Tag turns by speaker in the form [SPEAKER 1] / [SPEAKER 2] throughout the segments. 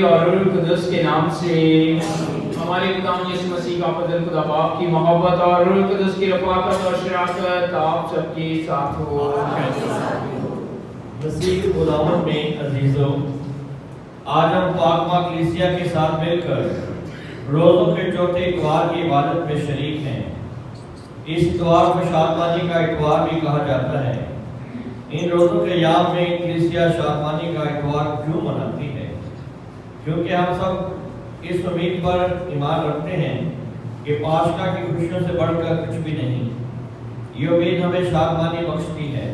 [SPEAKER 1] और रूह कुदस के नाम से। हमारे खुदा यीशु मसीह का फजल, खुदा बाप की मोहब्बत और रूह कुदस की रफ़ाकत और शराकत आप सबके साथ हो।
[SPEAKER 2] मसीह खुदावंद में अजीजों, आज हम पाक कलीसिया के साथ मिलकर रोज़ों के चौथे इतवार की इबादत में शरीक हैं। इस इतवार को शादमानी का इतवार भी कहा जाता है। इन रोज़ों के याद में कलीसिया शादमानी का इतवार क्यों मनाती है? क्योंकि हम सब इस उम्मीद पर ईमान रखते हैं कि पास्का की खुशियों से बढ़कर कुछ भी नहीं। ये उम्मीद हमें शादमानी बख्शती है।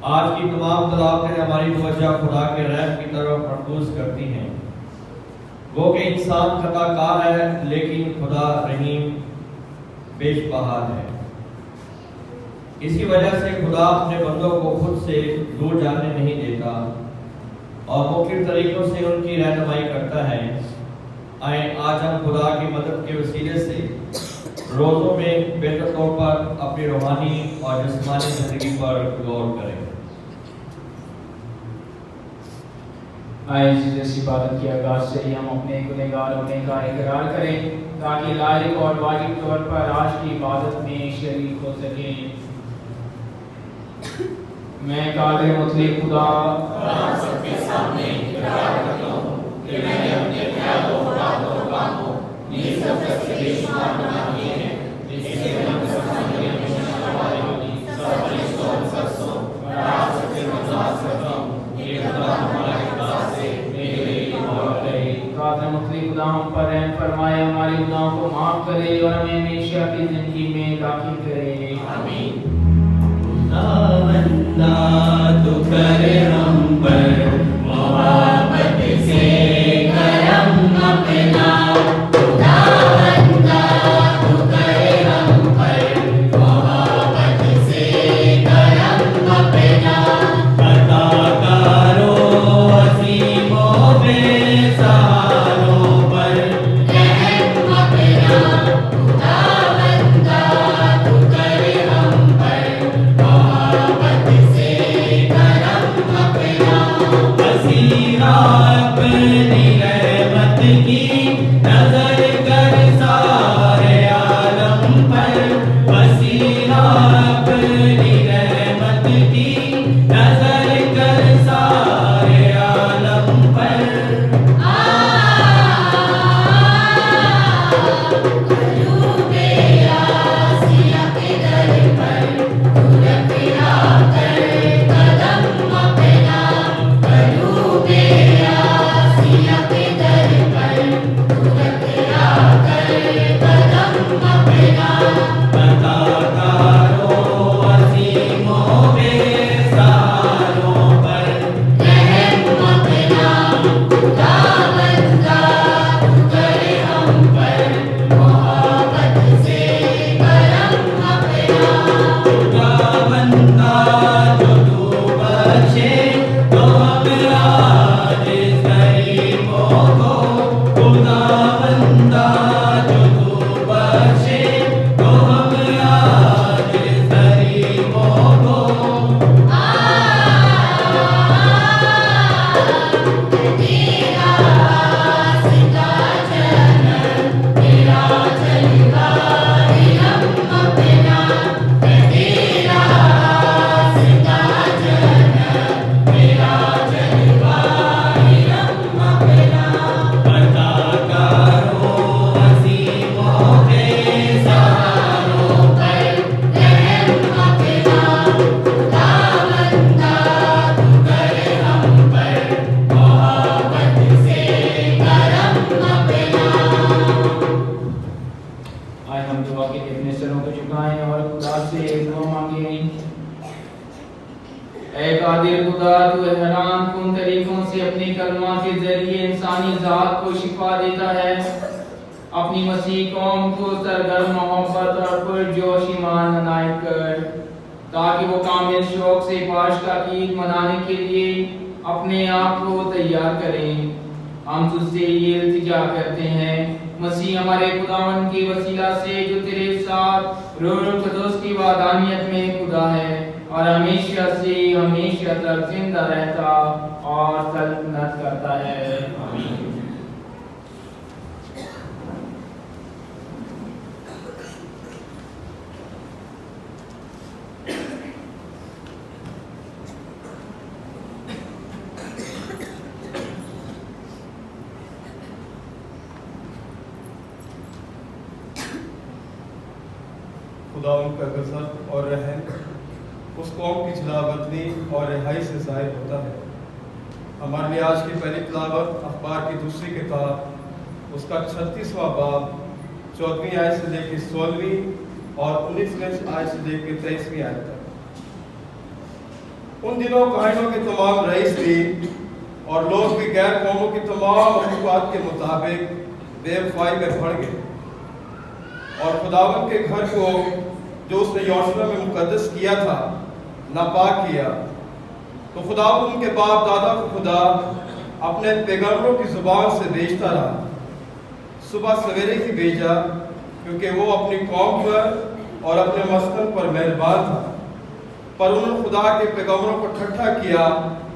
[SPEAKER 2] आज की तमाम तलाक़ें हमारी तवज्जो खुदा के रहम की तरफ मरकूज करती हैं। वो कि इंसान खताकार है, लेकिन खुदा रहीम बेशबहा है। इसी वजह से खुदा अपने बंदों को खुद से दूर जाने नहीं देता और मुख्तलिफ तरीकों से उनकी रहनुमाई करता है। आए आज हम खुदा की मदद के वसीले से रोज़ों में बेहतर तौर पर अपनी रूहानी और जिस्मानी ज़िंदगी पर गौर करें।
[SPEAKER 1] आए इस इबादत के आगाज से ही हम अपने गुनहगार होने का इकरार करें, ताकि लायक और वाजिब तौर पर आज की इबादत में शरीक हो सकें। मैं कादिर मुतलक खुदा
[SPEAKER 3] सबके सामने इकरार करता हूँ कि मैंने अपने ख्यालों, बातों और कामों नीज नफरत से बेशुमार गुनाह किए हैं, जिससे हम समझने में मुश्किल वाली सब फरिश्तों और सरसों और आप सबसे मजाक करता हूँ कि खुदा हमारा खुदा से मेरे लिए दुआ करे।
[SPEAKER 1] कादिर मुतलक खुदा हम पर रहम फरमाए, हमारे गुनाहों को माफ करे और हमें हमेशा की जिंदगी में दाखिल करे।
[SPEAKER 3] आमीन।
[SPEAKER 4] खुदावंदा तू करे हम पर मोहब्बत से करम अपना। खुदावंदा तू करे हम पर मोहब्बत से करम अपना। अताकारों असीमों बेसहारों पर रहम अपना। खुदावंदा तू करे हम पर मोहब्बत से करम अपना। वसीरा अपनी रहमत की नजर कर सारे आलम पर। वसीरा अपनी रहमत की नजर कर सारे आलम पर। करूबे आसिया के दर पर तू रखा कर कदम अपना। करूबे आसिया के दर पर तू रखा कर कदम अपना। अताकारों असीमों बेसहारों पर रहम अपना। खुदावंदा तू करे हम पर मोहब्बत से करम अपना। खुदावंदा जो तू बख्शे तो हम आज गरीबों को। खुदावंदा जो तू बख्शे तो हम आज गरीबों को। तेरा सिता जनम तेरा जलवा हम अपना। तेरा सिता जनम तेरा जलवा हम अपना। अताकारों असीमों बेसहारों पर रहम अपना। खुदावंदा तू करे हम पर मोहब्बत से करम अपना।
[SPEAKER 1] आए हम दुआ के लिए अपने सरों को झुकाएं और खुदा से दुआ मांगें। ऐ कादिर खुदा, तू हैरान कुन तरीकों से अपने कलमा के जरिए इंसानी जात को शिफा देता है। अपनी मसीह कौम को सरगर्म मोहब्बत और पुरजोश ईमान अनायत कर, ताकि वो कामिल शौक से पास्का की ईद मनाने के लिए अपने आप को तैयार करें। हम तुझसे ये इल्तिजा करते हैं मसीह हमारे खुदावन के वसीला से, जो तेरे साथ रूह कुदस की वादानियत में खुदा है और हमेशा से हमेशा तक जिंदा रहता और सल्तनत करता है।
[SPEAKER 3] आमीन।
[SPEAKER 5] खुदा उनका गज़ब और रहम उस कौम की जलावतनी और रिहाई से ज़ाहिर होता है। हमारे लिए आज की पहली तिलावत अखबार की दूसरी किताब उसका 36वां बाब 14वीं आयत से लेकर 16वीं और 19वीं आयत से लेकर 23वीं आयत तक। उन दिनों कायनों के तमाम रईस भी और लोग भी गैर कौमों की तमाम हुकूमत के मुताबिक बेवफाई में बढ़ गए और खुदावंद के घर को जो उसने यरूशलेम में मुकद्दस किया था नापाक किया। तो खुदावंद उनके बाप दादा को खुदा अपने पैगंबरों की जुबान से भेजता रहा, सुबह सवेरे ही भेजा, क्योंकि वो अपनी कौम पर और अपने मस्कन पर मेहरबान था। पर उन्होंने खुदा के पैगंबरों को ठट्ठा किया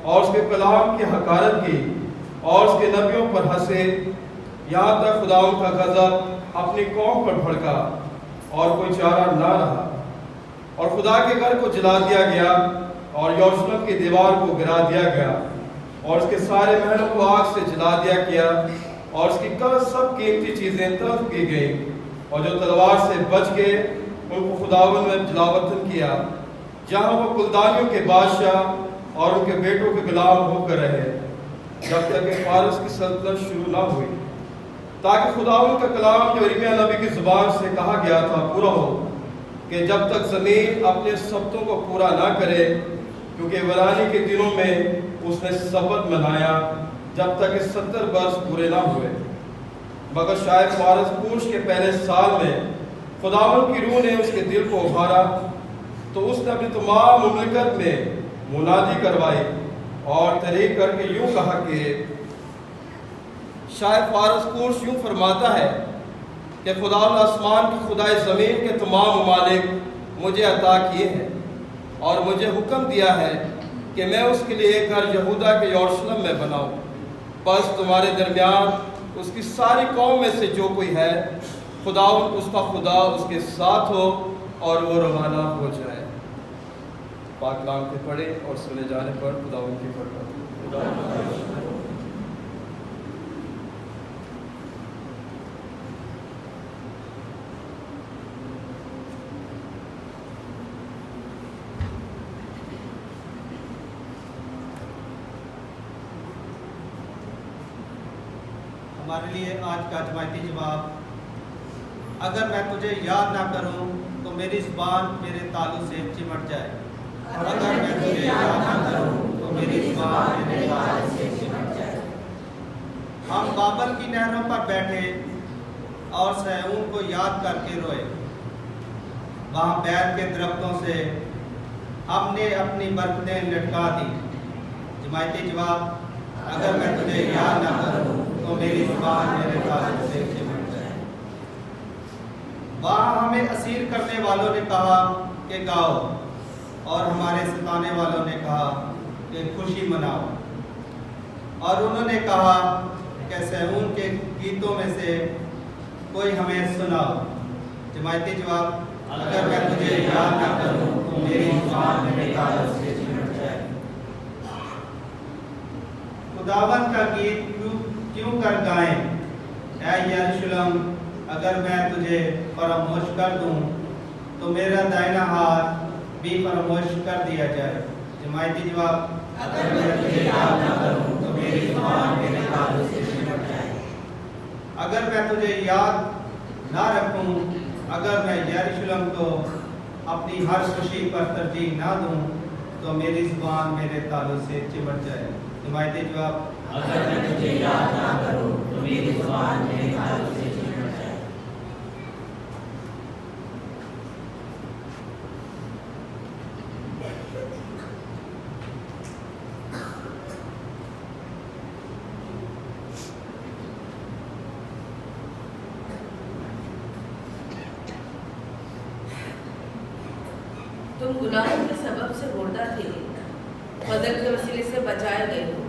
[SPEAKER 5] और उसके कलाम की हकारत की और उसके नबियों पर हंसे, यहाँ तक खुदावंद का गज़ब अपनी कौम पर भड़का और कोई चारा ना रहा और खुदा के घर को जला दिया गया और यरूशलेम की दीवार को गिरा दिया गया और उसके सारे महलों को आग से जला दिया गया और उसकी सब कीमती चीज़ें तलब की गई और जो तलवार से बच गए उनको खुदावंद ने जलावतन किया, जहाँ वो कुलदानियों के बादशाह और उनके बेटों के गुलाम होकर रहे जब तक कि फारस की सल्तनत शुरू ना हुई, ताकि खुदावंद का कलाम जो यिर्मयाह नबी की जुबान से कहा गया था पूरा हो कि जब तक ज़मीन अपने शब्दों को पूरा ना करे, क्योंकि वरानी के दिनों में उसने शपथ मनाया जब तक कि 70 वर्ष पूरे ना हुए। मगर शायद फारस कूश के पहले साल में खुदावंद की रूह ने उसके दिल को उभारा, तो उसने अपनी तमाम मुमलिकत में मुनादी करवाई और तहरीक करके यूँ कहा कि शायद फारस कूश यूँ फरमाता है कि खुदा आसमान की खुदाई ज़मीन के तमाम ममालिक मुझे अता किए हैं और मुझे हुक्म दिया है कि मैं उसके लिए एक घर यहूदा के यरूशलेम में बनाऊं। बस तुम्हारे दरमियान उसकी सारी कौम में से जो कोई है, खुदावंद उसका खुदा उसके साथ हो और वो रवाना हो जाए। पाक कलाम के पढ़े और सुने जाने पर खुदावंद की बरकत।
[SPEAKER 6] हमारे लिए आज का जमायती जवाब, अगर मैं तुझे याद ना करूं तो मेरी ज़ुबान मेरे तालू से चिमट जाए। अगर मैं तुझे याद ना करूं तो मेरी ज़ुबान मेरे तालू से चिमट जाए। हम बाबल की नहरों पर बैठे और सहून को याद करके रोए। वहाँ बैर के दरख्तों से हमने अपनी बरकतें लटका दी। जमायती जवाब, अगर मैं तुझे याद ना करूं तो मेरी ज़ुबान मेरे तालू से चिमट जाए। वहाँ हमें असीर करने वालों ने कहा कि गाओ और हमारे सताने वालों ने कहा कि खुशी मनाओ। और उन्होंने कहा कि सहून के गीतों में से कोई हमें सुनाओ। जमायती जवाब, अगर मैं तुझे याद ना करूं तो मेरी ज़ुबान मेरे तालू से चिमट जाए। खुदावंद का गीत क्यों कर गाएं, ऐ यरूशलेम, अगर मैं तुझे फरामोश कर दूं तो मेरा दाहिना हाथ भी फरामोश कर दिया जाए। जमायती जवाब, अगर मैं तुझे याद ना करूं तो मेरी ज़ुबान मेरे तालू से चिमट जाए। अगर मैं तुझे याद ना रखूं, अगर मैं यरूशलेम को अपनी हर खुशी पर तरजीह ना दूं तो मेरी ज़ुबान मेरे तालू से चिमट जाए। जमायती जवाब,
[SPEAKER 3] अगर मैं तुझे याद ना करूं तो मेरी ज़ुबान मेरे तालू से चिमट जाए।
[SPEAKER 7] तुम गुनाहों के सबब से फजल के वसीले से बचाए गए हो।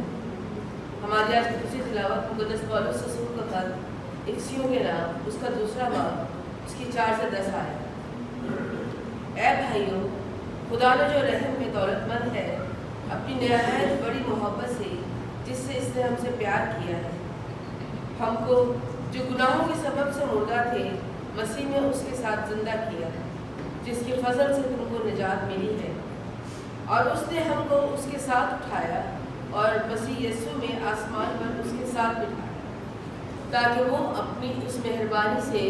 [SPEAKER 7] हमारी आज दूसरी तिलावत मुक़द्दस पौलुस रसूल का खत इफिसियों के नाम उसका दूसरा बाब उसकी 4 से 10 आए। ऐ भाइयों, खुदा ने जो रहम में दौलतमंद है, अपनी निहायत बड़ी मोहब्बत से जिससे इसने हमसे प्यार किया है, हमको जो गुनाहों के सबब से मुर्दा थे मसीह में उसके साथ जिंदा किया, जिसके फजल से तुमको निजात मिली है। और उसने हमको उसके साथ उठाया और मसीह यीशु में आसमान पर उसके साथ बिठाया, ताकि वो अपनी उस मेहरबानी से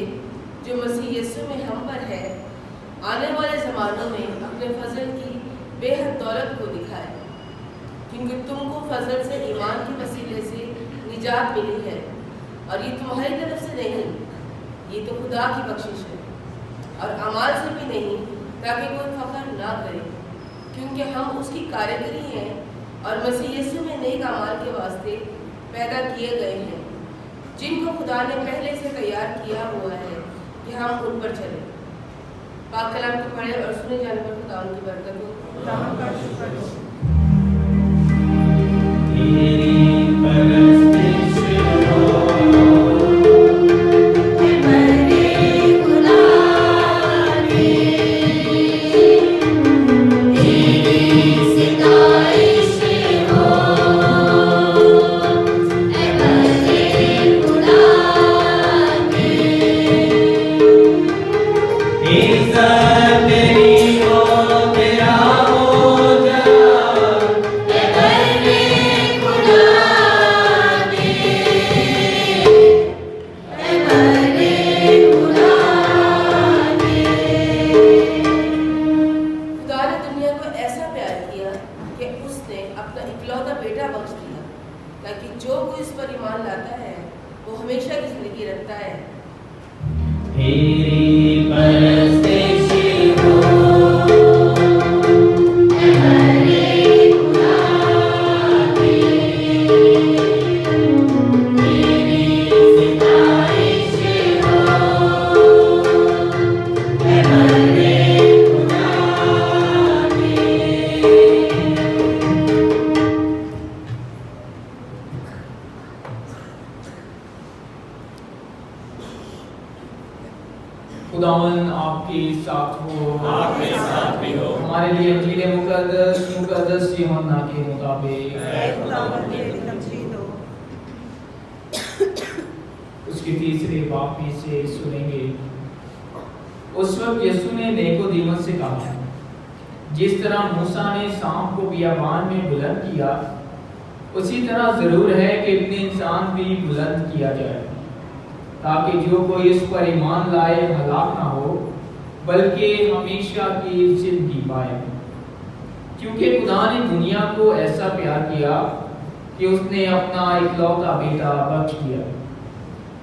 [SPEAKER 7] जो मसीह यीशु में हम पर है, आने वाले ज़मानों में अपने फजल की बेहद दौलत को दिखाए। क्योंकि तुमको फजल से ईमान के वसीले से निजात मिली है, और ये तुम्हारी तरफ से नहीं, ये तो खुदा की बख्शिश है, और अमाल से भी नहीं, ताकि कोई फख्र ना करे। क्योंकि हम उसकी कारीगरी हैं और मसीह यीशु में नेक अमाल के वास्ते पैदा किए गए हैं, जिनको खुदा ने पहले से तैयार किया हुआ है कि हम उन पर चलें। पाक कलाम को पढ़े और सुने जाने पर खुदा उनकी बरकत हो।
[SPEAKER 1] खुदावन आपके साथ हो,
[SPEAKER 3] आपके साथ भी हो।
[SPEAKER 1] हमारे लिए इंजील मुकद्दस यूहन्ना के मुताबिक उसके तीसरे बाब में से सुनेंगे। उस वक्त यीशु ने निकोदेमुस से कहा, जिस तरह मूसा ने सांप को बियाबान में बुलंद किया, उसी तरह जरूर है कि इब्ने इंसान भी बुलंद किया जाए, ताकि जो कोई इस पर ईमान लाए हलाक ना हो, बल्कि हमेशा की जिंदगी पाए। क्योंकि खुदा ने दुनिया को ऐसा प्यार किया कि उसने अपना इकलौता बेटा बख्श दिया,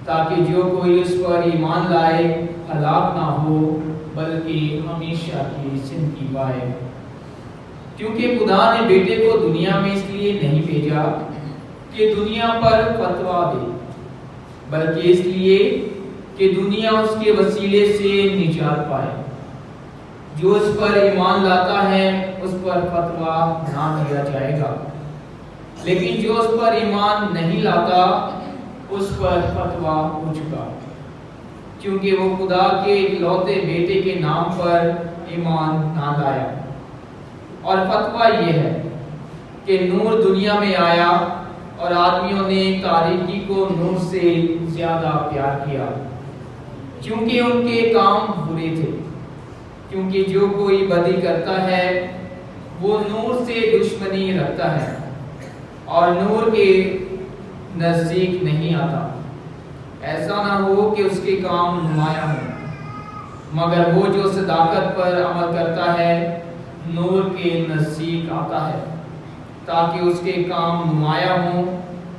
[SPEAKER 1] ताकि जो कोई उस पर ईमान लाए हलाक ना हो, बल्कि हमेशा की जिंदगी पाए। क्योंकि खुदा ने बेटे को दुनिया में इसलिए नहीं भेजा कि दुनिया पर फतवा दे, बल्कि इसलिए कि दुनिया उसके वसीले से निजात पाए। जो उस पर ईमान लाता है उस पर फतवा ना दिया जाएगा, लेकिन जो उस पर ईमान नहीं लाता उस पर फतवा हो चुका, क्योंकि वो खुदा के इकलौते बेटे के नाम पर ईमान ना लाया। और फतवा ये है कि नूर दुनिया में आया और आदमियों ने तारीकी को नूर से ज्यादा प्यार किया, क्योंकि उनके काम बुरे थे। क्योंकि जो कोई बदी करता है वो नूर से दुश्मनी रखता है और नूर के नजदीक नहीं आता, ऐसा ना हो कि उसके काम नुमाया हो। मगर वो जो सदाकत पर अमल करता है नूर के नजदीक आता है, ताकि उसके काम नुमाया हों,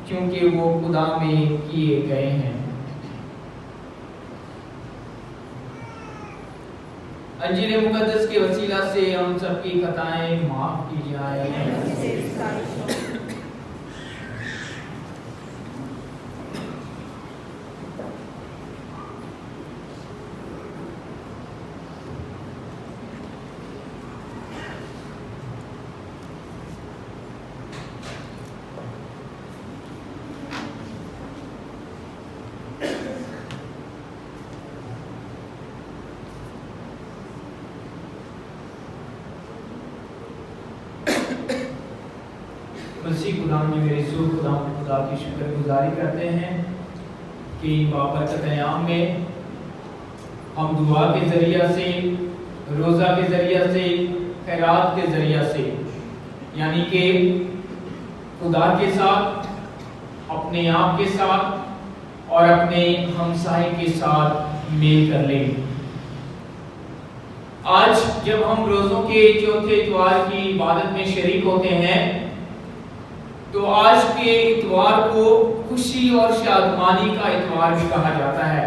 [SPEAKER 1] क्योंकि वो खुदा में किए गए हैं। अंजील मुकद्दस के वसीला से हम सबकी खताएं माफ की जाए। खुशी खुदा में मेरे सूर खुदा की शुक्रगुजारी करते हैं कि इन बाबरकत अयाम में हम दुआ के ज़रिया से, रोज़ा के ज़रिया से, खैरात के ज़रिया से, यानी कि खुदा के साथ, अपने आप के साथ और अपने हमसाये के साथ मेल कर लें। आज जब हम रोज़ों के चौथे इतवार की इबादत में शरीक होते हैं तो आज के इतवार को खुशी और शादमानी का इतवार भी कहा जाता है।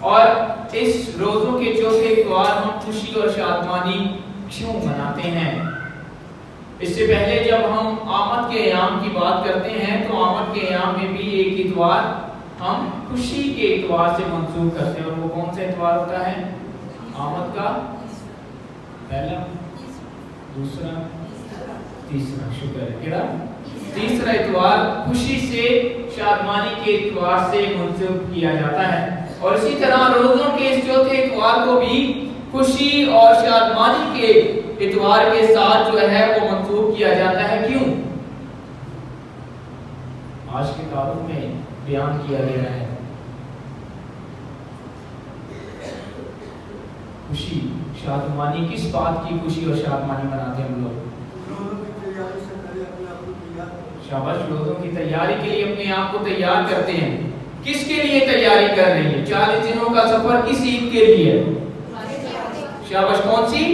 [SPEAKER 1] और इस रोज़ों के चौथे इतवार हम खुशी और शादमानी क्यों मनाते हैं? इससे पहले जब हम आमद के अयाम की बात करते हैं तो आमद के अयाम में भी एक इतवार हम खुशी के इतवार से मंसूब करते हैं, और वो कौन सा इतवार होता है? आमद का पहला, दूसरा, तीसरा। शुक्र है, क्या तीसरा इतवार खुशी से, शादमानी के इतवार से मंसूब किया जाता है। और इसी तरह रोज़ों के इस चौथे इतवार को भी खुशी और शादमानी के इतवार के साथ जो है वो मंसूब किया जाता है। क्यों? आज के तारुफ में बयान किया गया है खुशी शादमानी। किस बात की खुशी और शादमानी मनाते हैं हम लोग? शाबाश, रोज़ों की तैयारी के लिए अपने आप को तैयार करते हैं। किसके लिए तैयारी कर रही है? 40 दिनों का सफर किस ईद के लिए? शाबाश, कौन सी?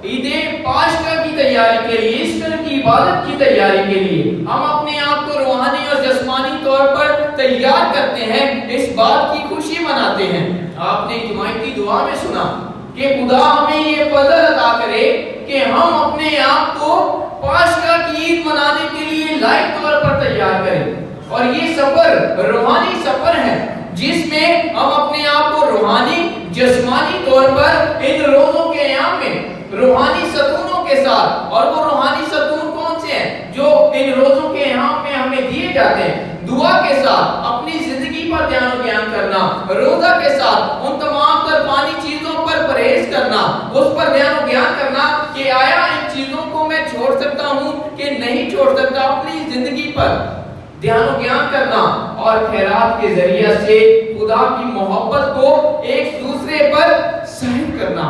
[SPEAKER 1] ईद पाशका की तैयारी के लिए, ईस्टर की इबादत की तैयारी के लिए हम अपने आप को रूहानी और जिस्मानी तौर पर तैयार करते हैं, इस बात की खुशी मनाते हैं। आपने इजमायती दुआ में सुना कि खुदा हमें ये फजल अता करे कि हम अपने आप को पाशका की ईद मनाने के लिए लायक तौर पर तैयार करें। और ये सफर रूहानी सफर है जिसमें हम अपने आप को रूहानी जिस्मानी तौर पर इन रोज़ों के अयाम में रूहानी सतूनों के साथ, और वो रूहानी सतून कौन से हैं जो इन रोज़ों के अयाम में हमें दिए जाते हैं? दुआ के साथ अपनी जिंदगी पर ध्यान ज्ञान करना, रोज़ा के साथ उन तमाम तरफानी चीजों पर परहेज करना, उस पर ध्यान ज्ञान करना कि आया इन चीजों को मैं छोड़ सकता हूँ कि नहीं छोड़ सकता। अपनी जिंदगी पर ध्यान ज्ञान करना और खैरात के जरिए से खुदा की मोहब्बत को एक दूसरे पर जाहिर करना।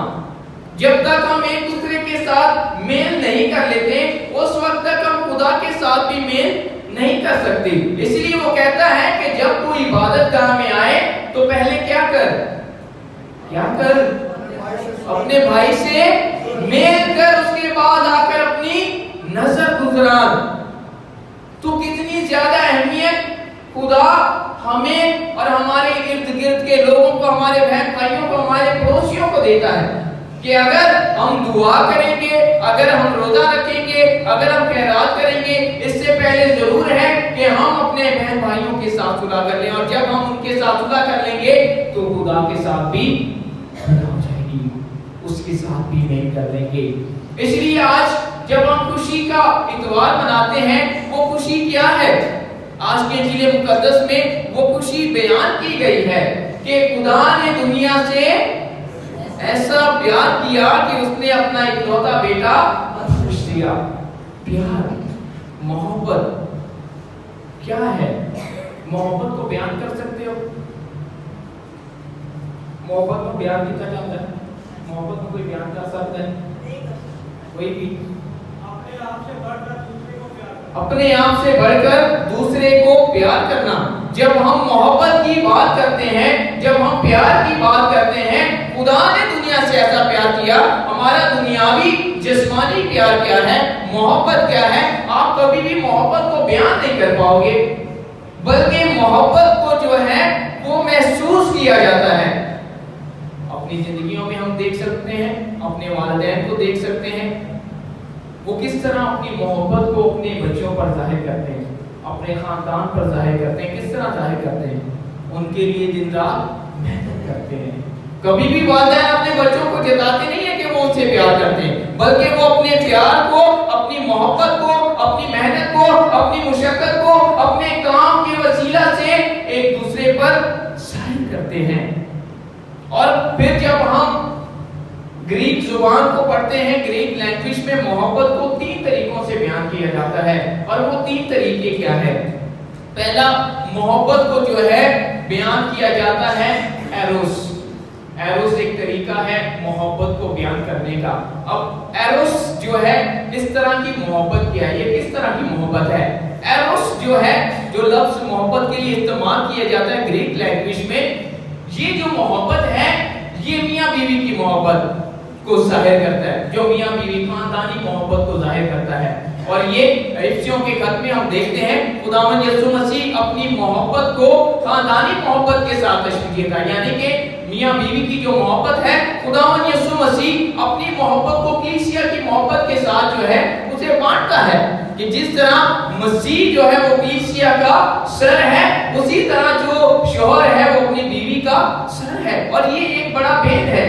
[SPEAKER 1] जब तक हम एक दूसरे के साथ मेल नहीं कर लेते उस वक्त तक हम खुदा के साथ भी मेल नहीं कर सकते। इसलिए वो कहता है कि जब तू इबादतगाह में आए तो पहले क्या कर? अपने भाई से मेल कर, उसके बाद आकर अपनी नजर गुजरान। तो कितनी ज्यादा अहमियत खुदा हमें और हमारे इर्द गिर्द के लोगों को, हमारे बहन भाइयों को, हमारे पड़ोसियों को देता है कि अगर हम दुआ करेंगे, अगर हम रोजा रखेंगे, अगर हम खैरात करेंगे, इससे पहले जरूर है कि हम अपने बहन भाइयों के साथ सुलह कर लें। और जब हम उनके साथ सुलह कर लेंगे तो खुदा के साथ भी सुलह हो जाएगी, उसके साथ भी नहीं कर लेंगे। इसलिए आज जब हम खुशी का इतवार मनाते हैं, वो खुशी क्या है? आज के इंजील मुकद्दस में वो खुशी बयान की गई है कि खुदा ने दुनिया से ऐसा प्यार किया कि उसने अपना इकलौता बेटा बख्श दिया। प्यार, मोहब्बत क्या है? मोहब्बत को बयान कर सकते हो? मोहब्बत को बयान किया जाता है? मोहब्बत को कोई बयान कर सकता है? कोई भी? अपने आप से बढ़कर दूसरे को प्यार करना। जब हम मोहब्बत की बात करते हैं, जब हम प्यार की बात करते हैं, खुदा ने दुनिया से ऐसा प्यार किया। हमारा दुनियावी जिस्मानी प्यार क्या है, मोहब्बत क्या है, आप कभी भी मोहब्बत को बयान नहीं कर पाओगे, बल्कि मोहब्बत को जो है वो महसूस किया जाता है। अपनी जिंदगियों में हम देख सकते हैं, अपने वालिदैन को देख सकते हैं, वो किस तरह अपनी मोहब्बत को अपने बच्चों पर जाहिर करते हैं, अपने खानदान पर जाहिर करते हैं। किस तरह जाहिर करते हैं? उनके लिए दिन रात मेहनत करते हैं। कभी भी वालिदैन अपने बच्चों को जताते नहीं है कि वो उनसे प्यार करते हैं, बल्कि वो अपने प्यार को, अपनी मोहब्बत को, अपनी मेहनत को, अपनी मुशक्कत को अपने काम के वसीला से एक दूसरे पर जाहिर करते हैं। और फिर जब हम ग्रीक जुबान को पढ़ते हैं, ग्रीक लैंग्वेज में मोहब्बत को 3 तरीकों से बयान किया जाता है। और वो 3 तरीके क्या है? पहला, मोहब्बत को जो है बयान किया जाता है एरोस। एरोस एक तरीका है मोहब्बत को बयान करने का। अब एरोस जो है, इस तरह की मोहब्बत क्या है, ये किस तरह की मोहब्बत है? एरोस जो है, जो लफ्ज मोहब्बत के लिए इस्तेमाल किया जाता है ग्रीक लैंग्वेज में, ये जो मोहब्बत है ये मियां बीवी की मोहब्बत को जाहिर करता है, जो मियां बीवी खानदानी मोहब्बत को जाहिर करता है। और ये इफ्सियों के खत में हम देखते हैं खुदावंद यीशु मसीह अपनी मोहब्बत को खानदानी मोहब्बत के साथ तशबीह देता है, यानी कि मियां बीवी की जो मोहब्बत है, खुदावंद यीशु मसीह अपनी मोहब्बत को कलीसिया की मोहब्बत के साथ जो है उसे बांटता है कि जिस तरह मसीह जो है वो कलीसिया का सर है, उसी तरह जो शौहर है वो अपनी बीवी का सर है। और ये एक बड़ा भेद है।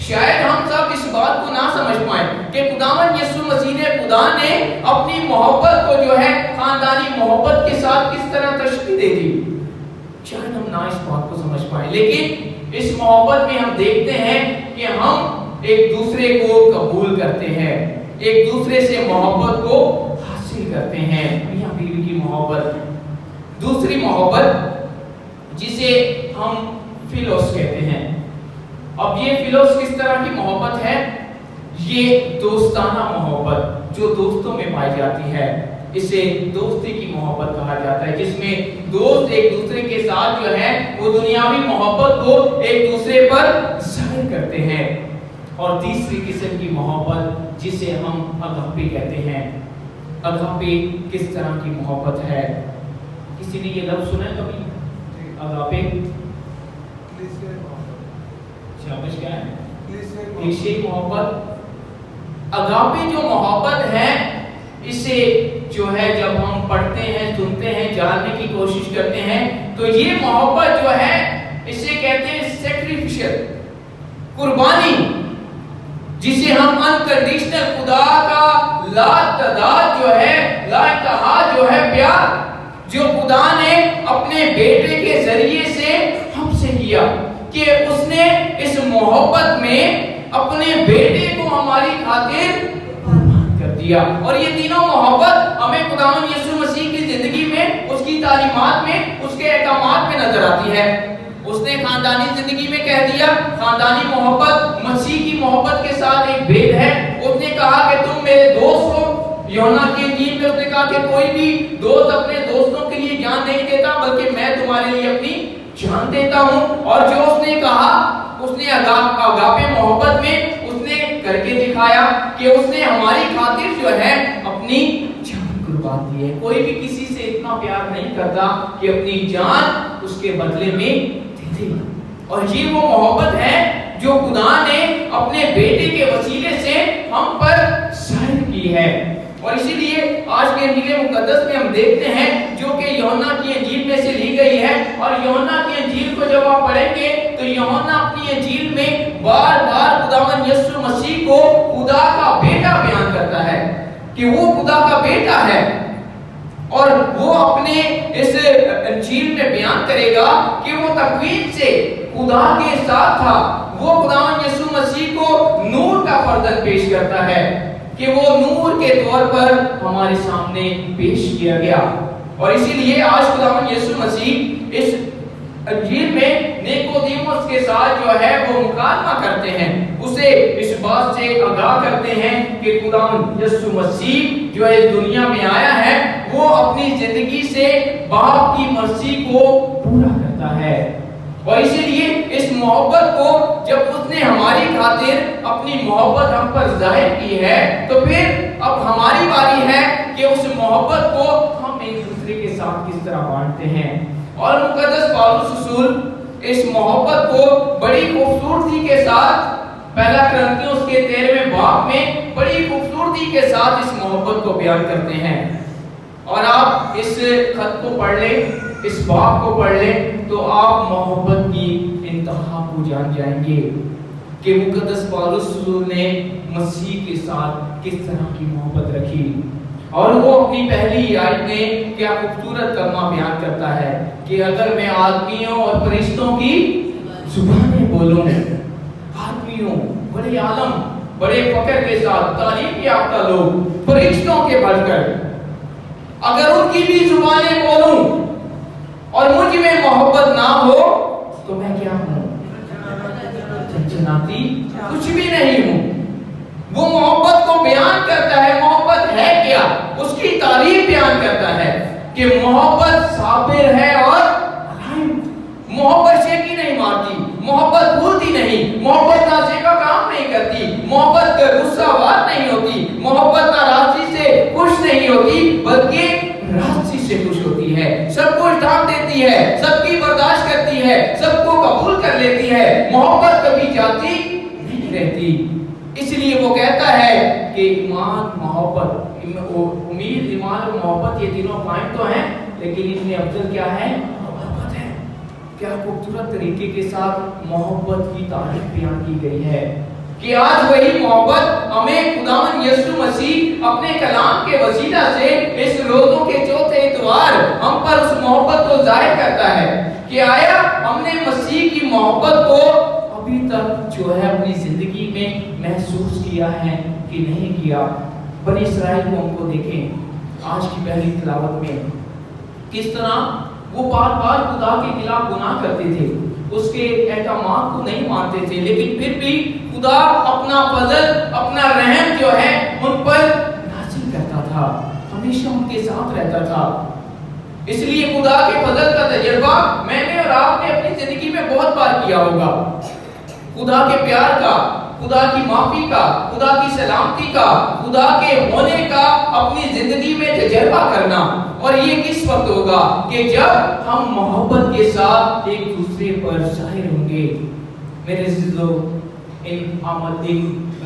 [SPEAKER 1] शायद हम सब इस बात को ना समझ पाए कि खुदावंद यीशु मसीह ने, खुदा ने अपनी मोहब्बत को जो है खानदानी मोहब्बत के साथ किस तरह तशबीह दे दी। शायद हम ना इस बात को समझ पाए, लेकिन इस मोहब्बत में हम देखते हैं कि हम एक दूसरे को कबूल करते हैं, एक दूसरे से मोहब्बत को हासिल करते हैं, मियां बीवी की मोहब्बत। दूसरी मोहब्बत जिसे हम फिलोस कहते हैं। अब ये फिलोस किस तरह की मोहब्बत है? ये दोस्ताना मोहब्बत जो दोस्तों में पाई जाती है, इसे दोस्ती की मोहब्बत कहा जाता है, जिसमें दोस्त एक दूसरे के साथ जो है वो दुनियावी मोहब्बत को एक दूसरे पर जाहिर करते हैं। और तीसरी किस्म की मोहब्बत जिसे हम अगापे कहते हैं। अगापे किस तरह की मोहब्बत है? किसी ने ये लफ्ज सुना है कभी? अगापे शाबाश, क्या है? कलीसियाई मोहब्बत। अगापे जो मोहब्बत है, इसे जो है जब हम पढ़ते हैं, सुनते हैं, जानने की कोशिश करते हैं, तो ये मोहब्बत जो है इसे कहते हैं सैक्रिफिशियल, कुर्बानी, जिसे हम अनकंडीशनल खुदा का लातदाद जो है, लाइंतहा जो है प्यार, जो खुदा ने अपने बेटे के जरिए से हमसे किया, कि उसने इस मोहब्बत में अपने बेटे को हमारी खातिर कर दिया। और ये तीनों मोहब्बत हमें खुदावंद यीशु मसीह की जिंदगी में, उसकी तालीमात में, उसके अहकामात में नजर आती है। उसने खानदानी जिंदगी में कह दिया, खानदानी मोहब्बत मसीह की मोहब्बत के साथ एक भेद है। उसने कहा कि तुम मेरे दोस्त हो। यूहन्ना की इंजील में उसने कहा कि कोई भी दोस्त अपने दोस्तों के लिए जान नहीं देता, बल्कि मैं तुम्हारे लिए अपनी जान देता हूं। और जो उसने कहा, उसने अगापे मोहब्बत में उसने करके दिखाया कि उसने हमारी खातिर जो है अपनी जान कुर्बान दी है। कोई भी किसी से इतना प्यार नहीं करता कि अपनी जान उसके बदले में दे दे। और ये वो मोहब्बत है जो खुदा ने अपने बेटे के वसीले से हम पर जाहिर की है। और इसीलिए आज के इंजील मुकद्दस में हम देखते हैं, जो कि यूहन्ना की इंजील में से ली गई है। और यूहन्ना की इंजील को जब आप पढ़ेंगे तो यूहन्ना अपनी इंजील में बार-बार खुदावंद यीशु मसीह को खुदा का बेटा बयान करता है कि वो खुदा का बेटा है। और वो अपने इस इंजील में बयान करेगा कि वो तकवीन से खुदा के साथ था। वो खुदावंद यीशु मसीह को नूर का फर्जंद पेश करता है कि वो नूर के तौर पर हमारे सामने पेश किया गया। और इसीलिए आज खुदावंद यीशु मसीह इस इंजील में निकोदेमुस के साथ जो है वो मुकालमा करते हैं, उसे इस बात से आगाह करते हैं कि खुदावंद यीशु मसीह जो इस दुनिया में आया है वो अपनी जिंदगी से बाप की मर्जी को पूरा करता है। और इसीलिए इस मोहब्बत को जब उसने हमारी खातिर अपनी मोहब्बत हम पर जाहिर की है, तो फिर अब हमारी बारी है कि उस मोहब्बत को हम एक दूसरे के साथ किस तरह बांटते हैं। और मुकद्दस पौलुस रसूल इस मोहब्बत को बड़ी खूबसूरती के साथ पहला कुरिन्थियों के 13वें बाब में बड़ी खूबसूरती के साथ इस मोहब्बत को बयान करते हैं। और आप इस खत को पढ़ लें, इस बाब को पढ़ लें, तो आप मोहब्बत की इंतहा को जान जाएंगे कि मुकद्दस पौलुस रसूल ने मसीह के साथ किस तरह की मोहब्बत रखी। और वो अपनी पहली आयत में क्या खूबसूरत कलमा बयान करता है कि अगर मैं आदमियों और फरिश्तों की जुबानें बोलूं, आदमियों बड़े आलम, बड़े फकर के साथ तालीम याफ्ता लोग, फरिश्तों के बढ़कर, अगर उनकी भी जुबानें बोलूं और मुझ में मोहब्बत ना हो तो मैं क्या हूं? झंझनाती कुछ भी नहीं हूं। वो मोहब्बत को बयान करता है, मोहब्बत है क्या, उसकी तारीफ बयान करता है कि मोहब्बत साबिर है और मोहब्बत शेकी नहीं मारती, मोहब्बत भूलती नहीं, मोहब्बत नाज़े का काम नहीं करती, मोहब्बत गुस्सावार नहीं होती, मोहब्बत नाराजगी से खुश नहीं होती, बल्कि राज़ी से खुश होती है, सबको ढांक देती है, सबकी बर्दाश्त करती है, सबको कबूल कर लेती है। मोहब्बत कभी जाती नहीं रहती। इसलिए वो कहता है कि ईमान, मोहब्बत, उम्मीद, ईमान और मोहब्बत, ये तीनों कायम तो हैं, लेकिन इनमें अफजल क्या है? मोहब्बत है। क्या खूबसूरत तरीके के साथ मोहब्बत की तारीफ बयान की गई है कि आज वही मोहब्बत हमें खुदावंद यीशु मसीह अपने कलाम के वसीला से इस रोज़ों के चौथे इतवार हम पर उस मोहब्बत को जाहिर करता है कि आया हमने मसीह की मोहब्बत को अभी तक जो है अपनी जिंदगी में महसूस किया है कि नहीं किया। बनी इस्राएल को हमको देखें आज की पहली तिलावत में, किस तरह वो बार बार खुदा के खिलाफ गुनाह करते थे, उसके अहकामात को नहीं मानते थे, लेकिन फिर भी खुदा अपना फजल, अपना रहम जो है उन पर नाज़िल करता था, हमेशा उनके साथ रहता था। इसलिए खुदा के फजल का तजर्बा मैंने और आपने अपनी जिंदगी में बहुत बार किया होगा। खुदा के प्यार का, खुदा की माफी का, खुदा की सलामती का, खुदा के होने का अपनी जिंदगी में तजर्बा करना। और ये किस वक्त होगा? कि जब हम मोहब्बत के साथ एक दूसरे पर जाहिर होंगे। मेरे अज़ीज़ों, इन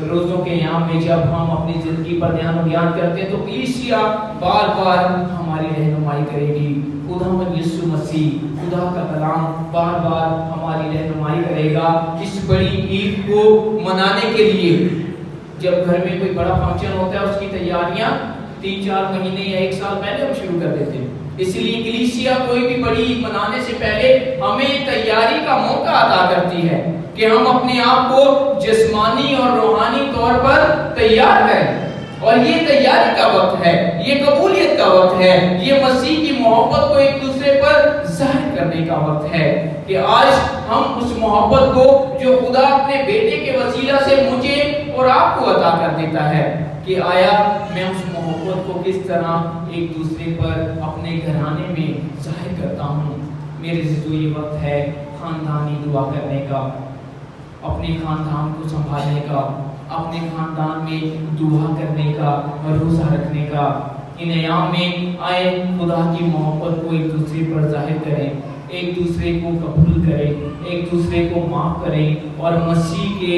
[SPEAKER 1] रोज़ों के यहाँ में जब हम अपनी जिंदगी पर ध्यान करते हैं तो कलीसिया बार बार हमारी रहनुमाई करेगी। खुदावंद यीशु मसीह, खुदा का कलाम बार बार हमारी रहनुमाई करेगा इस बड़ी ईद को मनाने के लिए। जब घर में कोई बड़ा फंक्शन होता है उसकी तैयारियां 3-4 महीने या 1 साल पहले हम शुरू कर देते हैं। इसलिए कलीसिया कोई भी बड़ी ईद मनाने से पहले हमें तैयारी का मौका अता करती है कि हम अपने आप को जिस्मानी और रूहानी तौर पर तैयार करें। और ये तैयारी का वक्त है, ये कबूलियत का वक्त है, ये मसीह की मोहब्बत को एक दूसरे पर जाहिर करने का वक्त है कि आज हम उस मोहब्बत को जो खुदा अपने बेटे के वसीला से मुझे और आपको अता कर देता है कि आया मैं उस मोहब्बत को किस तरह एक दूसरे पर अपने घराने में जाहिर करता हूँ। मेरे जो ये वक्त है खानदानी दुआ करने का, अपने खानदान को संभालने का, अपने खानदान में दुआ करने का और रोज़ा रखने का। इन अयाम में आए खुदा की मोहब्बत को एक दूसरे पर जाहिर करें, एक दूसरे को कबूल करें, एक दूसरे को माफ़ करें और मसीह के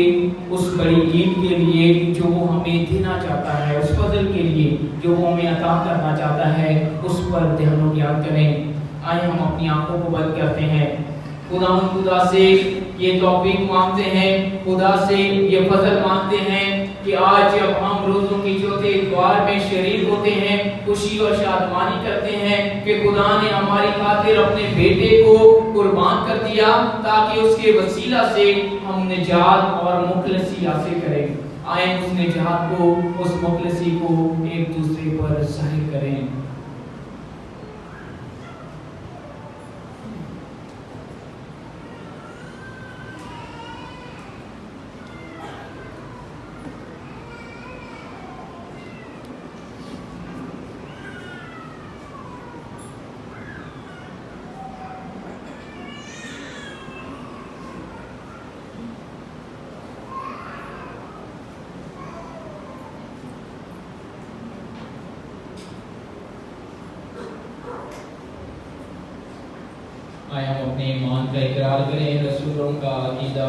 [SPEAKER 1] उस बड़ी ईद के लिए जो वो हमें देना चाहता है, उस फजल के लिए जो वो हमें अता करना चाहता है, उस पर ध्यान ज्ञान करें। आए हम अपनी आंखों को बंद करते हैं, खुदा से ये तौफीक मांगते हैं, खुदा से ये फजल मांगते हैं कि आज जब हम रोज़ों की चौथे इतवार में शरीक होते हैं, खुशी और शादमानी करते हैं कि खुदा ने हमारी खातिर अपने बेटे को कुर्बान कर दिया ताकि उसके वसीला से हम निजात और मुखलसी हासिल करें। आए उस निजात को, उस मुखलसी को एक दूसरे पर जाहिर करें।
[SPEAKER 3] आए हम अपने ईमान का इकरार करें, रसूलों का अकीदा।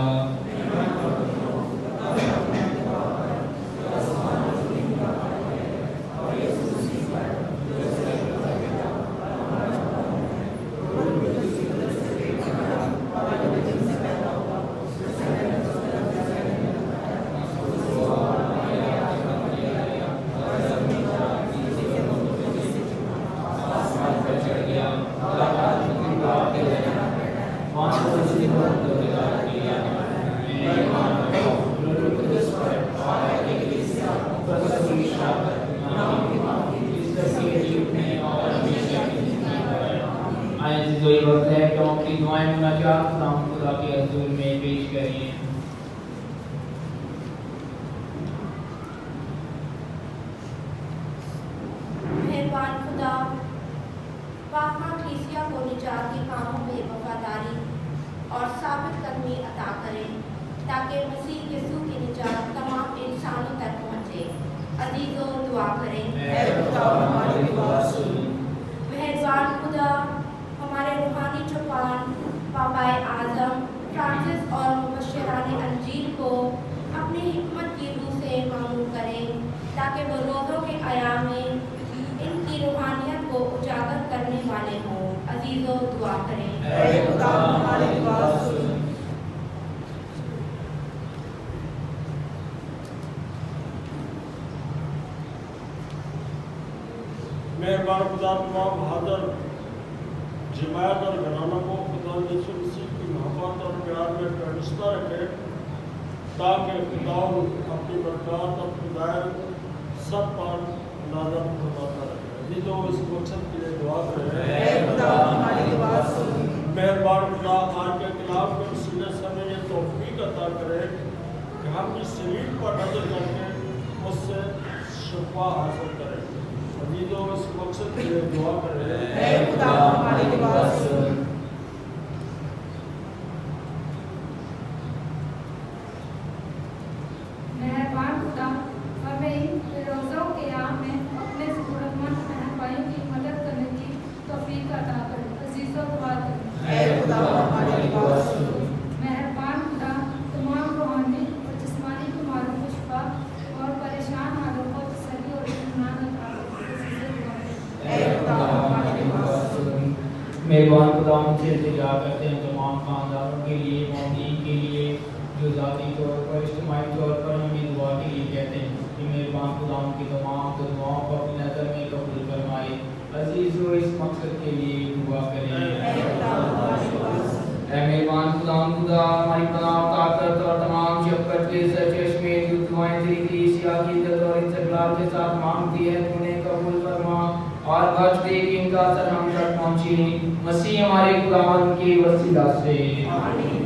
[SPEAKER 1] जो ये वक्त है कि हम अपनी दुआएं मुनाजात खुदा के हज़ूर में पेश करें।
[SPEAKER 8] मेहरबान खुदा, पाकमा कलीसिया को निजात के कामों में वफादारी और साबित कदमी अता करें ताकि मसीह यीशु की निजात तमाम इंसानों तक पहुँचे। अजीजों दुआ करें। मेहरबान खुदा, हमारे रूहानी चौपान पापाए आज़म फ्रांसिस और मुबश्शिराने अंजील को अपनी हिकमत की रूह से मामूल करें ताकि वो रोज़ों के आयाम में इनकी रूहानियत को उजागर करने वाले हों। अजीजों दुआ करें।
[SPEAKER 9] मेहरबान खुदा तमाम हाज़र जमायत और घरानों को खुदा यीशु मसीह की मोहब्बत और प्यार में पेवस्ता रखे ताकि खुदा अपनी बरकत अपनी दायर सब पर नाज़र फरमाता रहे। जी तो इस मकसद के लिए दुआ करें। मेहरबान खुदा आज के खिलाफ के वसीले समय ये तौफीक अता करे कि हम इस शरीर पर नजर करके उससे शिफा हासिल करें। जी तो इस मकसद के लिए दुआ करें।
[SPEAKER 10] मेहरबान खुदा, हमें इन रोज़ों के याम में अपने ज़रूरतमंद बहन भाइयों की मदद करने की तौफीक अता करें। अज़ीज़ों दुआ करें। मेहरबान खुदा, तमाम रूहानी और जिस्मानी बीमारों को शिफा और परेशान हालों को तसल्ली और इत्मीनान अता करें। अज़ीज़ों दुआ करें।
[SPEAKER 1] मेहरबान खुदा, उनसे इल्तिजा करते हैं तमाम खानदानों के लिए, मौमीन के लिए जो ज़ाती तौर पर इज्तिमाई तौर पर हमें दुआ के लिए कहते हैं कि मेहरबान खुदा उनकी तमाम दुआओं को अपनी नज़र में कबूल फरमाए। अज़ीज़ों इस मकसद के लिए दुआ करें। मेहरबान खुदा हमारी पनाह ताकत और तमाम शफ़क़त के सरचश्मे जो दुआएं तेरी कलीसिया की इज़्ज़त और इस्तक़लाल के साथ मांगती है तूने कबूल फरमा और बख्श दे कि इनका असर हम तक पहुँचे। मसीह हमारे खुदावंद के वसीला से आमीन।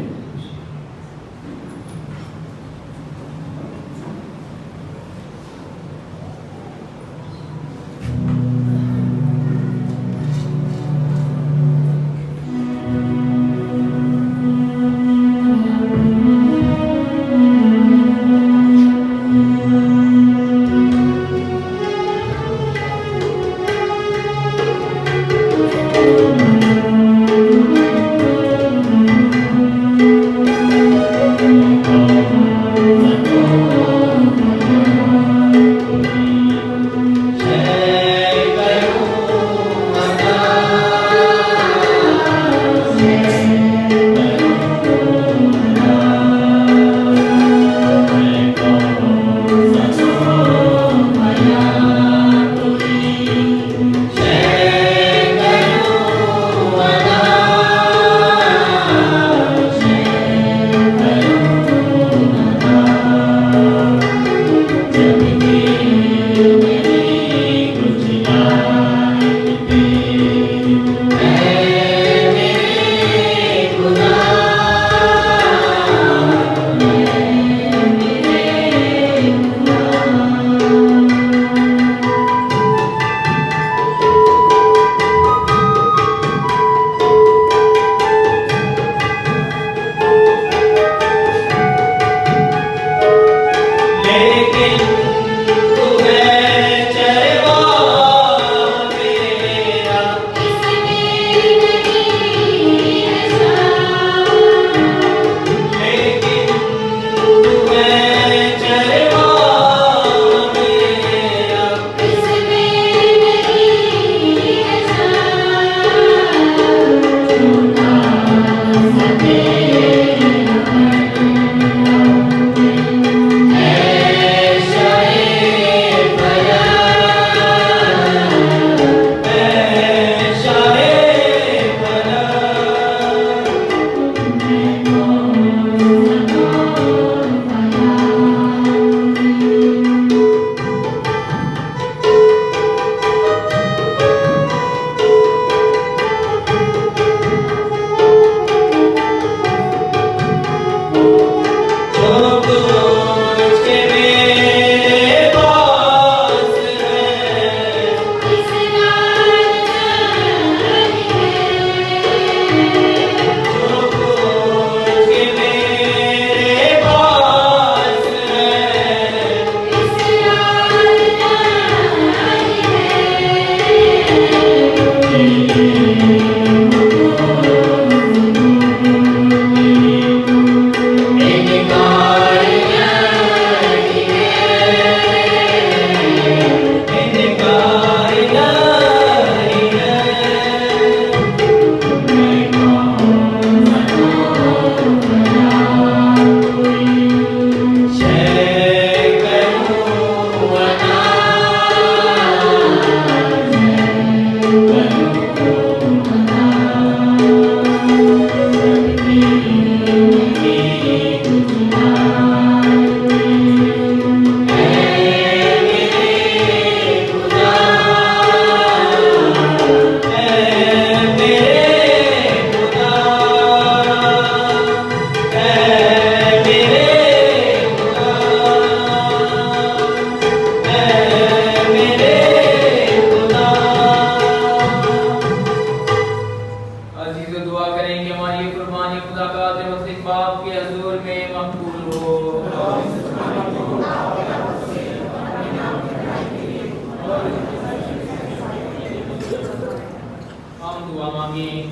[SPEAKER 1] मांगे।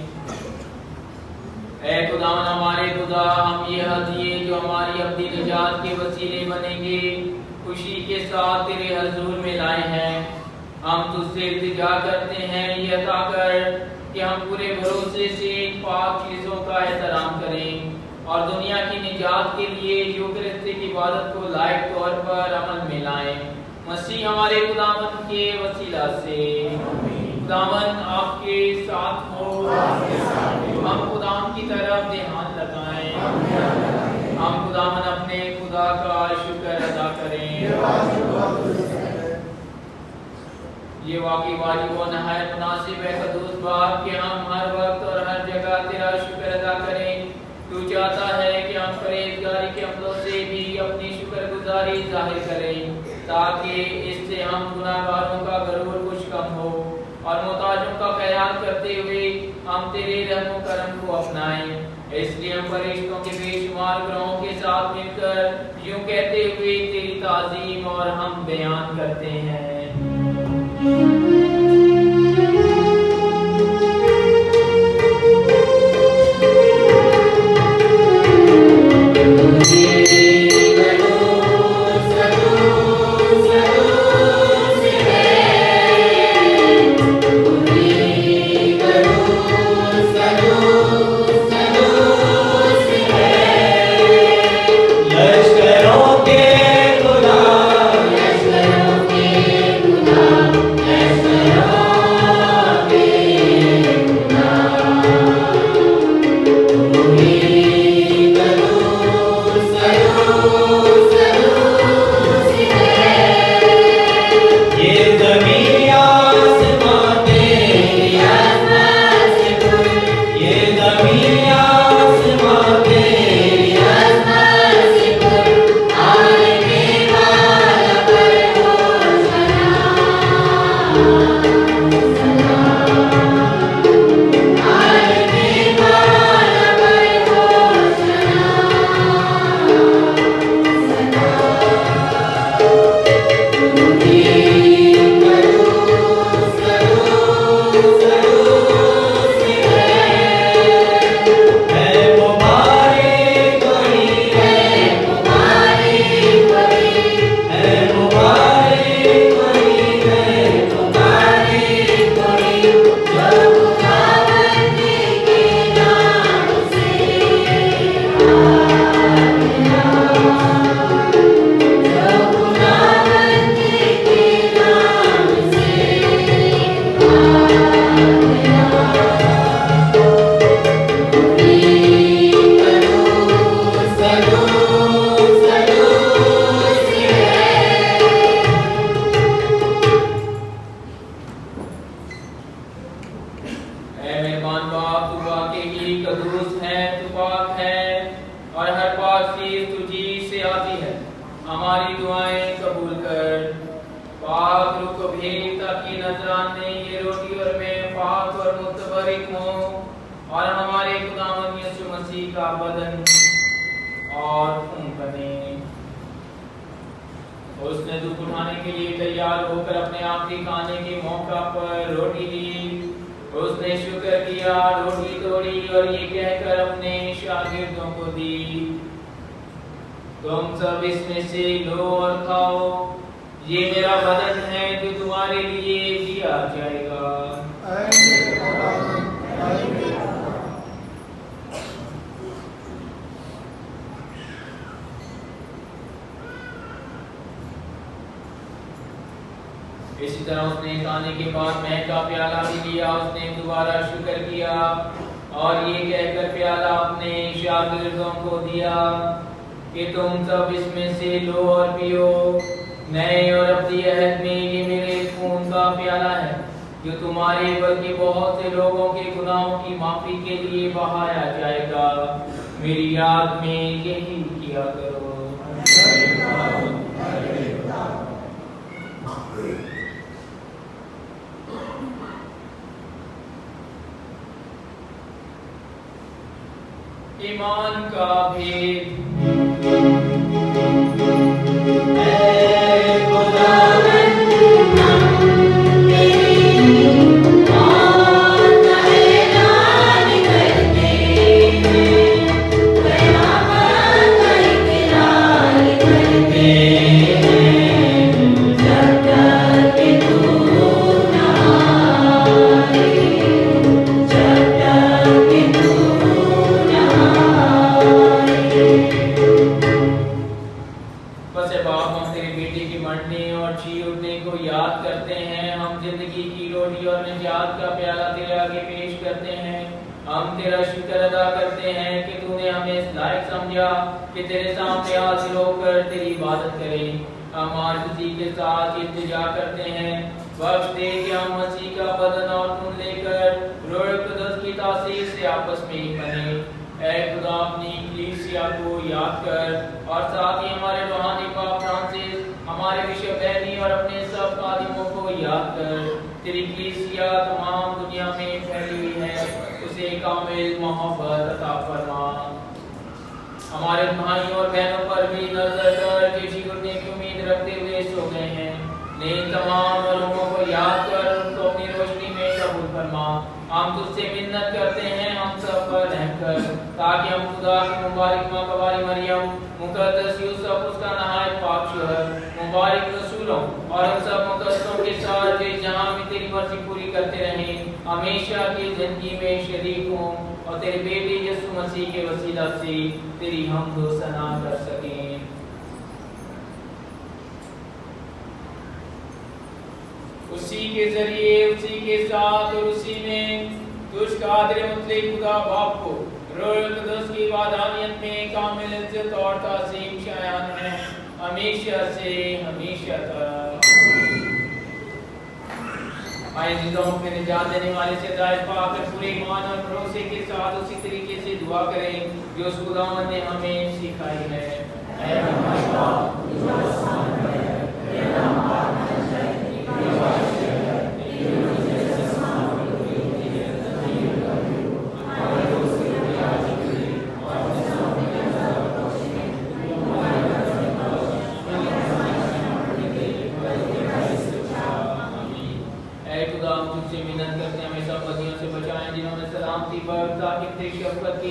[SPEAKER 1] ऐ खुदावन हमारे खुदा, हम ये हदिये जो हमारी अपनी निजात के वसीले बनेंगे खुशी के साथ तेरे हजूर में लाए हैं, हम तुझसे इल्तिजा करते हैं ये अता कर कि हम पूरे भरोसे से पाक चीजों का एहतराम करें और दुनिया की निजात के लिए यूकरिस्ती की इबादत को लायक तौर पर अमल में लाएं। मसीह हमारे खुदावन के वसीला से। खुदावन आपके साथ हो। हम खुदावन की तरफ ध्यान लगाएं। हम खुदावन अपने खुदा का शुक्र अदा करें। ये वाकई वाजिब और नहायत मुनासिब है कदूस बाप कि हम हर वक्त और हर जगह तेरा शुक्र अदा करें। तू चाहता है कि हम परहेजगारी के अमलों से भी अपनी शुक्रगुजारी जाहिर करें ताकि इससे हम गुनाहगारों का गरूर कुछ कम हो और मोहताजों का ख्याल करते हुए हम तेरे रहम करम को अपनाएं। इसलिए हम फरिश्तों के बेशुमार ग्रोहों के साथ मिलकर यूं कहते हुए तेरी ताज़ीम और हम बयान करते हैं। उसने दुख उठाने के लिए तैयार होकर अपने आखिरी खाने के मौका पर रोटी ली। उसने शुक्र किया, रोटी तोड़ी और ये कहकर अपने शागिर्दों को दी, तुम सब इसमें से लो और खाओ, ये मेरा बदन है जो तुम्हारे लिए दिया जाएगा। इसी तरह उसने खाने के बाद महक का प्याला भी लिया। उसने दोबारा शुक्र किया और ये कहकर प्याला अपने शागिर्दों को दिया कि तुम सब इसमें से लो और पियो, नए और अपनी अहद में ये मेरे खून का प्याला है जो तुम्हारे बल्कि बहुत से लोगों के गुनाहों की माफी के लिए बहाया जाएगा। मेरी याद में यही किया करो। ईमान का भेद।
[SPEAKER 4] खुदावन हम तेरी मौत का ऐलान
[SPEAKER 1] मरने और जी उठने को याद करते हैं। हम जिंदगी की रोटी और निजात का प्याला तेरे आगे पेश करते हैं। हम तेरा शुक्र अदा करते हैं कि तूने हमें इस लायक समझा कि तेरे सामने हाजिर होकर तेरी इबादत करें। हम आजिज़ी के साथ इल्तिजा करते हैं, बख्श दे कि हम मसीह का बदन और खून लेकर रूह कुदस की तासीर से आपस में ही बने। ऐ खुदा अपनी कलीसिया को याद कर और साथ ही हमारे रूहानी पाप फ्रांसिस, हमारे बिशप बैनी और अपने सब खादिमों को याद कर। तेरी कलीसिया तमाम दुनिया में फैली हुई है, उसे कामिल मोहब्बत अता फरमा। हमारे भाइयों और बहनों पर भी नजर कर जो जी उठने की उम्मीद रखते हुए सो गए हैं। लेकिन तमाम लोगों को याद कर उनको अपनी रोशनी में कबूल फरमा। हम तुझसे मिन्नत करते हैं हम सब पर रहम कर, ताकि हम खुदा की मुबारक माँ कवारी मरियम, मुकद्दस यूसुफ उसका नहायत पाक शोहर, मुबारक रसूलों और हम सब मुकद्दसों के साथ जो जहाँ में तेरी मर्जी पूरी करते रहें, हमेशा की जिंदगी में शरीक हों और तेरे बेटे यीशु मसीह के वसीला से तेरी हमद व सना कर सकें। उसी के जरिए, उसी के साथ और उसी में तुझ कादिर मुतलक खुदा बाप को रूह कुदस की वादानियत में कामिल इज्जत और ताज़ीम शायान है हमेशा से हमेशा तक। आए निज़ाम में निजात देने वाले से हिदायत पाकर पूरे ईमान और भरोसे के साथ उसी तरीके से दुआ करें जो उस खुदावंद ने हमें सिखाई है। ऐ हमारे बाप जो आसमान में है, तेरा नाम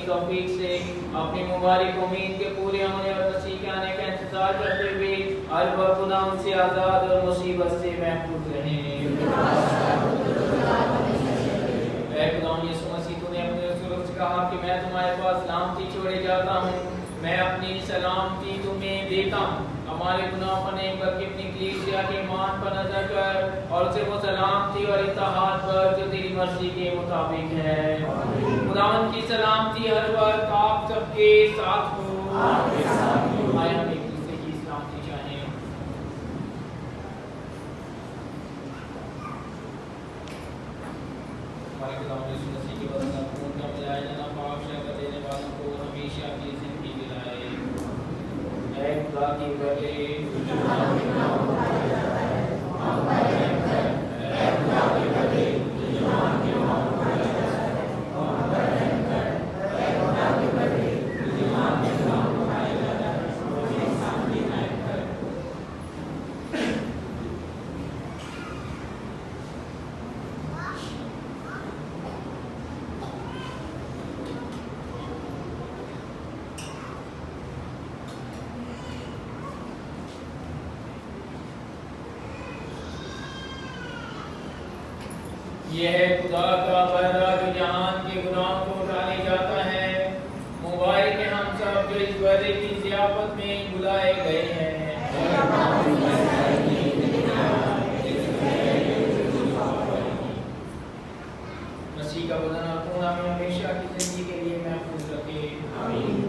[SPEAKER 1] तौफीक से अपनी मुबारक उम्मीद के पूरे होने और मसीह के आने का इंतजार करते हुए हर वक्त गुनाह से आजाद और मुसीबत से महफूज रहें। यीशु मसीह तूने अपने रसूलों से कहा कि मैं तुम्हारे पास सलामती छोड़े जाता हूँ, मैं अपनी सलामती तुम्हें देता हूँ। हमारे गुनाह पर नहीं बल्कि अपनी कलीसिया के ईमान पर नजर कर और उसे वो सलामती और इत्तेहाद पर जो तेरी मर्जी के मुताबिक है। खुदावंद की सलामती हर वक्त आप सबके साथ हो। आए हम एक दूसरे की सलामती चाहें। हमारे खुदावंद यीशु मसीह के बदन खून का मिलाया जाना पाक शक्ल देने वालों को हमेशा की जिंदगी दिलाए। ऐ खुदा की बड़े यह खुदा का बहरा जो जहान के गुनाहों को उठाने जाता है। मुबारक है हम सब जो इस बहरे की ज़ियाफत में बुलाए गए हैं। मसीह का बदन और खून हमें हमेशा की जिंदगी के लिए महफूज रखे। आमीन।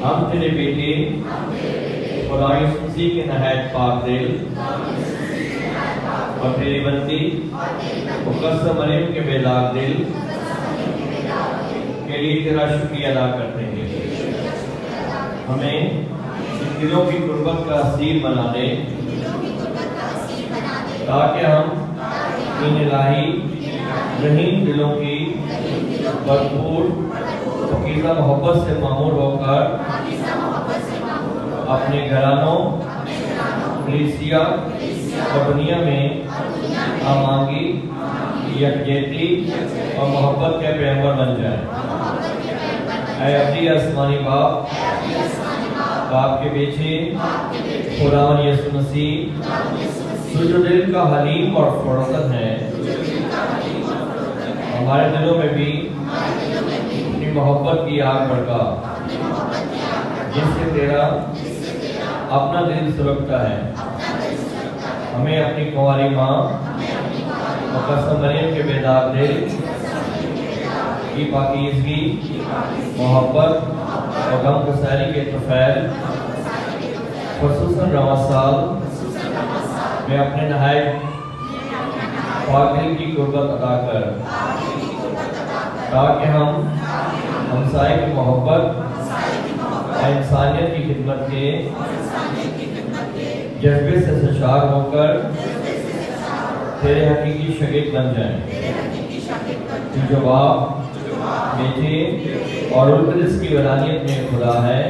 [SPEAKER 2] हम तेरे बेटे खुदा यीशु मसीह के नहायत पाक दिल और तेरी बंदी मुकद्दस मरियम के बेदाग दिल के लिए तेरा शुक्रिया अदा करते हैं। हमें इन दिलों की गुर्बत का हसीब बना दे ताकि हम इन इलाही रहीम दिलों की भरपूर फकीज़ा मोहब्बत से मामूर होकर अपने घरानों, कलीसिया और दुनिया में आमांगी, यकजहती और मोहब्बत के पैगंबर बन जाए। ऐ अब्दी आसमानी बाप के बेटे खुदावंद यीशु मसीह जो दिल का हलीम और फुरसत है, हमारे दिलों में भी अपनी मोहब्बत की आग भड़का जिससे तेरा अपना दिल सुलगता है। हमें अपनी कुंवारी माँ मुकद्दस मरियम के बेदाग दिल की पाकीज़गी, मोहब्बत और गमगुसारी के तफैल खुसूसन रवां साल में अपने नहायत पाक दिल की गुर्बत अदा कर ताकि हम हमसाये की मोहब्बत और इंसानियत की खिदमत के जज्बे से सचार होकर तेरे हकीकी शगीद बन जाएं। जो बाप, बेटे और रूह कुद्दस की वलानियत में खुदा है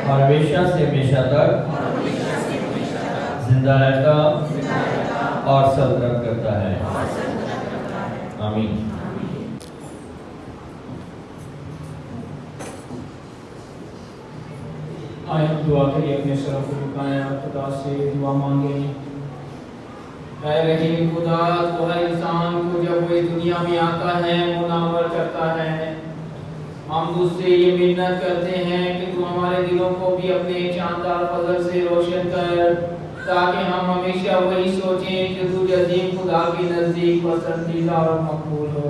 [SPEAKER 2] और हमेशा से हमेशा तक जिंदा रहता और सल्तनत करता है। आमीन।
[SPEAKER 1] आए हम दुआ के लिए अपने सरों को झुकाएं और खुदा से दुआ मांगें। ऐ रहीम खुदा, तो हर इंसान को जब वो इस दुनिया में आता है मुनावर करता है। हम तुझसे ये मिन्नत करते हैं कि तू हमारे दिलों को भी अपने शानदार फजल से रोशन कर ताकि हम हमेशा वही सोचें जो तुझे अजीम खुदा के नज़दीक पसंदीदा और मकबूल हो।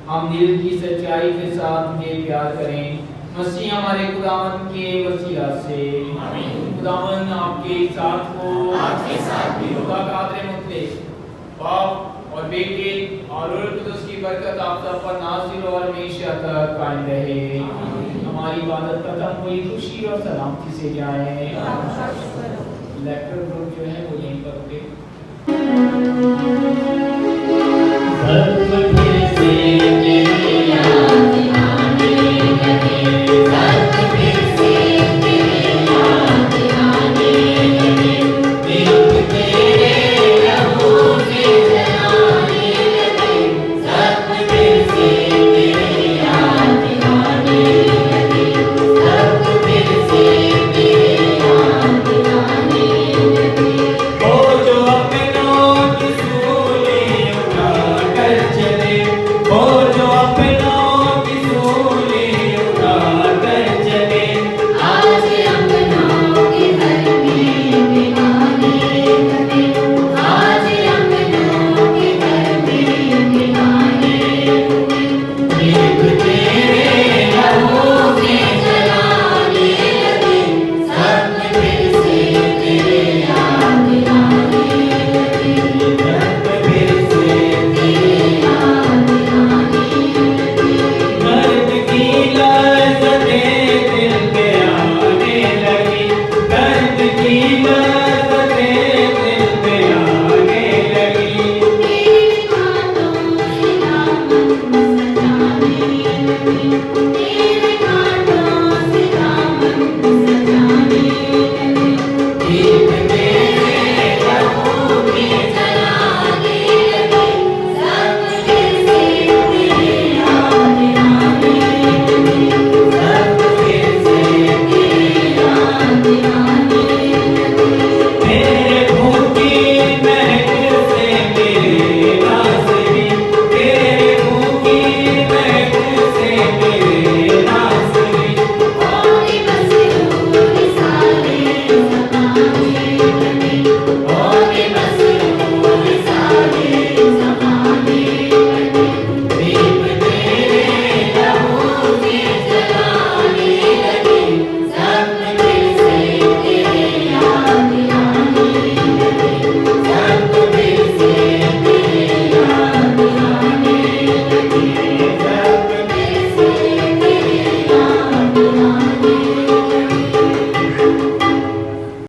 [SPEAKER 1] हम दिल की सच्चाई के साथ तुझे प्यार करें मसीह हमारे खुदावन के वसीला से। खुदावन आपके साथ हो, आपके साथ भी खुदा कादर मुतलक बाप और बेटे और रूह कुद्दस की बरकत आप सब पर नाज़िल और हमेशा तक कायम रहे। हमारी इबादत खत्म हुई, खुशी और सलामती से जाए। लेक्चर ग्रुप जो है वो यहीं पर होंगे।